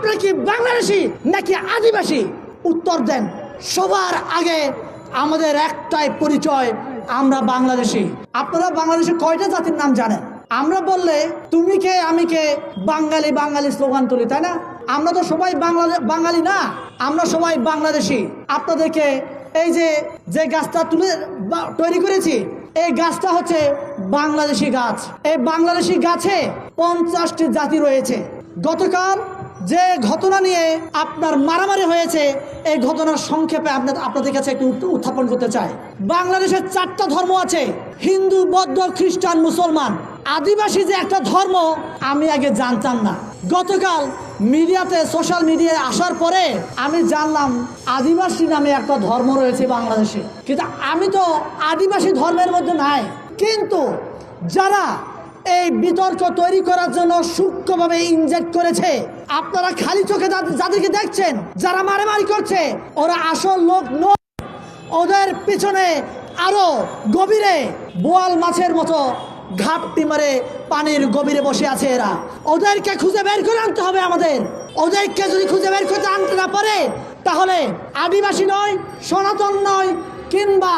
আপনারা কি বাংলাদেশি নাকি আদিবাসী? উত্তর দেন। সবার আগে আমাদের একটাই পরিচয়, আমরা বাংলাদেশি। আপনারা বাংলাদেশে কয়টা জাতির নাম জানেন? আমরা বললে তুমি কে আমি কে বাঙালি বাঙালি স্লোগান তুলি, তাই না? আমরা তো সবাই বাঙালি না, আমরা সবাই বাংলাদেশি। আপনাদেরকে এই যে গাছটা তৈরি করেছি, এই গাছটা হচ্ছে বাংলাদেশি গাছ। এই বাংলাদেশি গাছে 50টি জাতি রয়েছে। গতকাল যে ঘটনা নিয়ে আপনার মারামারি হয়েছে, এই ঘটনার সংক্ষেপে আপনাদের কাছে একটু উত্থাপন করতে চাই। বাংলাদেশের 4টা ধর্ম আছে, হিন্দু, বৌদ্ধ, খ্রিস্টান, মুসলমান। আদিবাসী যে একটা ধর্ম আমি আগে জানতাম না। গতকাল মিডিয়াতে, সোশ্যাল মিডিয়ায় আসার পরে আমি জানলাম আদিবাসী নামে একটা ধর্ম রয়েছে বাংলাদেশে। কিন্তু আমি তো আদিবাসী ধর্মের মধ্যে নাই। কিন্তু যারা এই বিতর্ক তৈরি করার জন্য সূক্ষ্মভাবে ইনজেক্ট করেছে, আপনারা খালি চোখে যাদেরকে দেখছেন, যারা মারামারি করছে, ওরা আসল লোক নয়। ওদের পিছনে আরো গভীরে বোয়াল মাছের মতো ঘাপটি মারে পানির গভীরে বসে আছে এরা। ওদেরকে খুঁজে বের করে আনতে হবে আমাদের। ওদেরকে যদি খুঁজে বের করতে আনতে না পারে, তাহলে আদিবাসী নয়, সনাতন নয়, কিংবা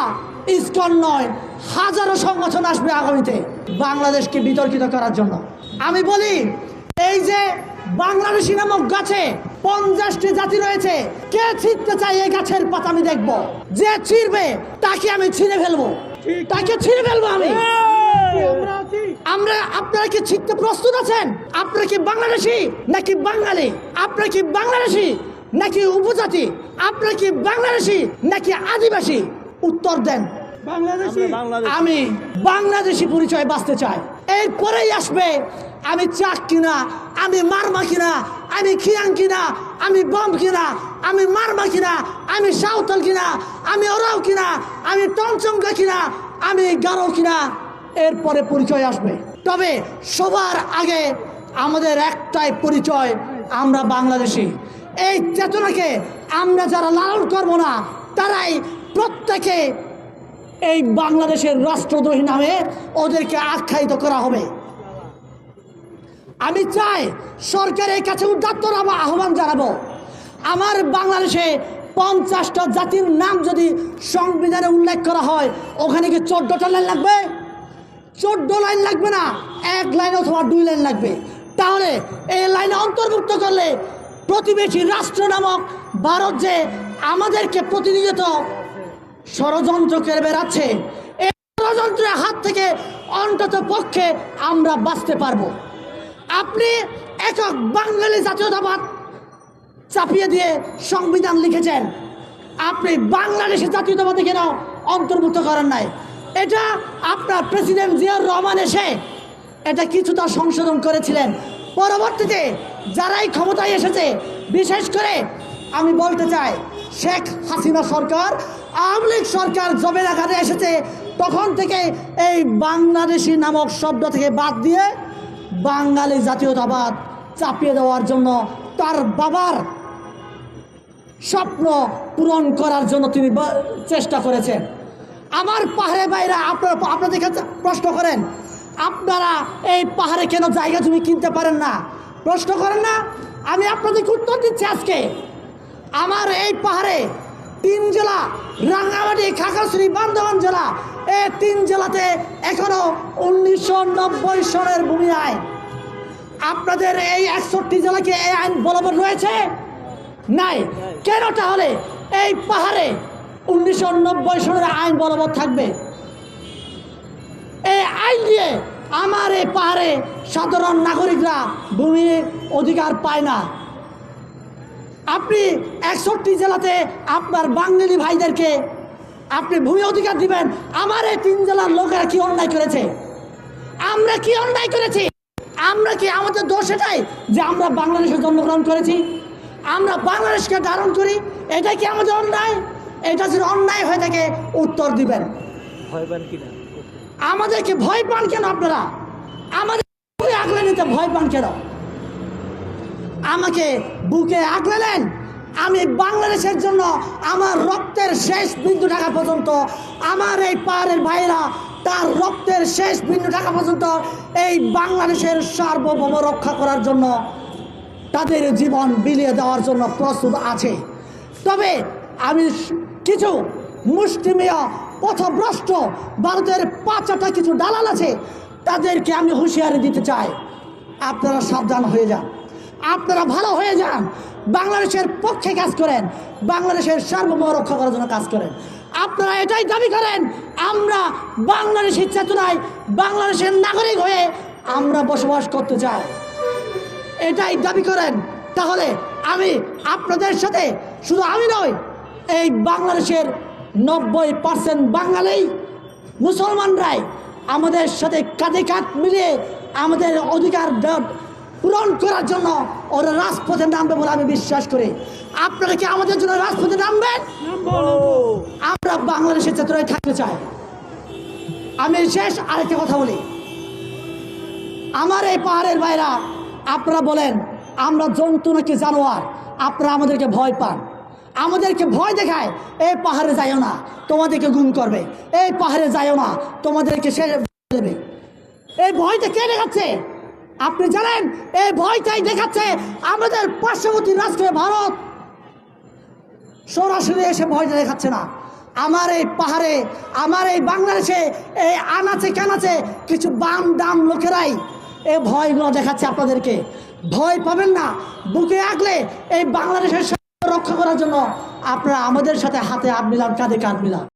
ইসকন নয়, হাজারো সংগঠন আসবে আগামীতে বাংলাদেশকে বিতর্কিত করার জন্য। আমি বলি, এই যে বাংলাদেশি নামক গাছে 50টি জাতি রয়েছে, কে ছিঁড়তে চায় এই গাছের পাতা আমি দেখব। যে ছিঁড়বে তাকে আমি ছিঁড়ে ফেলবো, তাকে ছিঁড়ে ফেলবো আমি। আপনারা কি ছিঁড়তে প্রস্তুত আছেন? আপনারা কি বাংলাদেশি নাকি বাঙালি? আপনারা কি বাংলাদেশি নাকি উপজাতি? আপনারা কি বাংলাদেশি নাকি আদিবাসী? উত্তর দেন। আমি বাংলাদেশি পরিচয় বাঁচতে চাই। এরপরেই আসবে আমি চাক কিনা, আমি মারমা কিনা, আমি খিয়াং কিনা, আমি বম কিনা, আমি মারমা কিনা, আমি সাঁওতাল কিনা, আমি ওরাও কিনা, আমি টংচঙ্গা কিনা, আমি গারো কিনা, এরপরে পরিচয় আসবে। তবে সবার আগে আমাদের একটাই পরিচয়, আমরা বাংলাদেশি। এই চেতনাকে আমরা যারা লালন করব না, তারাই প্রত্যেকে এই বাংলাদেশের রাষ্ট্রদ্রোহী নামে ওদেরকে আখ্যায়িত করা হবে। আমি চাই সরকারের কাছে উদাত্ত আহ্বান জানাবো, আমার বাংলাদেশে 50টা জাতির নাম যদি সংবিধানে উল্লেখ করা হয়, ওখানে কি 14টা লাইন লাগবে? 14 লাইন লাগবে না, 1 লাইন অথবা 2 লাইন লাগবে। তাহলে এই লাইনে অন্তর্ভুক্ত করলে প্রতিবেশী রাষ্ট্র নামক ভারত যে আমাদেরকে প্রতিনিয়ত ষড়যন্ত্র করে বেড়াচ্ছে, এই ষড়যন্ত্রের হাত থেকে অন্তত পক্ষে আমরা বাঁচতে পারবো। আপনি একক বাঙালি জাতীয়তাবাদ চাপিয়ে দিয়ে সংবিধান লিখেছেন, আপনি বাংলাদেশের জাতীয়তাবাদে কেন অন্তর্ভুক্ত করেন নাই? এটা আপনার প্রেসিডেন্ট জিয়াউর রহমান এসে এটা কিছুটা সংশোধন করেছিলেন। পরবর্তীতে যারাই ক্ষমতায় এসেছে, বিশেষ করে আমি বলতে চাই শেখ হাসিনা সরকার, আওয়ামী লীগ সরকার যবে আকারে এসেছে, তখন থেকে এই বাংলাদেশি নামক শব্দ থেকে বাদ দিয়ে বাঙালি জাতীয়তাবাদ চাপিয়ে দেওয়ার জন্য, তার বাবার স্বপ্ন পূরণ করার জন্য তিনি চেষ্টা করেছেন। আমার পাহাড়ে বাইরা আপনাদের কাছে প্রশ্ন করেন, আপনারা এই পাহাড়ে কেন জায়গা জমি কিনতে পারেন না? প্রশ্ন করেন না? আমি আপনাদেরকে উত্তর দিচ্ছি আজকে। আমার এই পাহাড়ে 3 জেলা, রাঙ্গামাটি, খাগড়াছড়ি, বান্দরবান জেলা, এই 3 জেলাতে এখনো 1990 সনের ভূমি আইন। আপনাদের এই 61 জেলাকে এই আইন বলবৎ রয়েছে? নাই। কেন তাহলে এই পাহাড়ে 1990 সনের আইন বলবৎ থাকবে? এই আইন দিয়ে আমার এই পাহাড়ে সাধারণ নাগরিকরা ভূমির অধিকার পায় না। আপনি 61 জেলাতে আপনার বাঙালি ভাইদেরকে আপনি ভূমি অধিকার দিবেন, আমার এই 3 জেলার লোকেরা কি অন্যায় করেছে? আমরা কি অন্যায় করেছি? আমরা কি, আমাদের দোষ এটাই যে আমরা বাংলাদেশে জন্মগ্রহণ করেছি, আমরা বাংলাদেশকে ধারণ করি, এটা কি আমাদের অন্যায়? এটা যদি অন্যায় হয়ে থাকে উত্তর দিবেন। ভয় পান কিনা? আমাদেরকে ভয় পান কেন আপনারা? আমাদের বুকে আগলে নিতে ভয় পান কেন? আমাকে বুকে আগলে নেন। আমি বাংলাদেশের জন্য আমার রক্তের শেষ বিন্দু টাকা পর্যন্ত, আমার এই পাহাড়ের ভাইরা তার রক্তের শেষ বিন্দু টাকা পর্যন্ত এই বাংলাদেশের সার্বভৌম রক্ষা করার জন্য তাদের জীবন বিলিয়ে দেওয়ার জন্য প্রস্তুত আছে। তবে আমি কিছু মুষ্টিমেয় পথভ্রষ্ট ভারতের পাঁচটা কিছু দালাল আছে, তাদেরকে আমি হুঁশিয়ারি দিতে চাই, আপনারা সাবধান হয়ে যান, আপনারা ভালো হয়ে যান, বাংলাদেশের পক্ষে কাজ করেন, বাংলাদেশের সার্বভৌম রক্ষা করার জন্য কাজ করেন। আপনারা এটাই দাবি করেন আমরা বাংলাদেশের চেতনায় বাংলাদেশের নাগরিক হয়ে আমরা বসবাস করতে চাই, এটাই দাবি করেন। তাহলে আমি আপনাদের সাথে, শুধু আমি নই, এই বাংলাদেশের 90% বাঙালি মুসলমানরাই আমাদের সাথে কাঁধে কাঁধ মিলিয়ে আমাদের অধিকার পূরণ করার জন্য ওরা রাজপথে নামবে বলে আমি বিশ্বাস করি। আপনারা কি আমাদের জন্য রাজপথে নামবেন? আমরা বাংলাদেশের চেতনায় থাকতে চাই। আমি শেষ আরেকটা কথা বলি, আমার এই পাহাড়ের ভাইরা, আপনারা বলেন আমরা জন্তু নাকি জানোয়ার, আপনারা আমাদেরকে ভয় পান, আমাদেরকে ভয় দেখায়, এই পাহাড়ে যাইও না তোমাদেরকে গুম করবে, এই পাহাড়ে যাইও না তোমাদেরকে সে দেবে। এই ভয়টা কে দেখাচ্ছে আপনি জানেন? এই ভয়টাই দেখাচ্ছে আমাদের পার্শ্ববর্তী রাষ্ট্র ভারত। সরাসরি এসে ভয়টা দেখাচ্ছে না। আমার এই পাহাড়ে, আমার এই বাংলাদেশে, এই আনাচে কানাচে কিছু বাম ডাম লোকেরাই এই ভয়গুলো দেখাচ্ছে আপনাদেরকে। ভয় পাবেন না, বুকে আগলে এই বাংলাদেশের রক্ষা করার জন্য আপনারা আমাদের সাথে হাতে হাত মিলান, কাঁধে কাঁধ মিলান।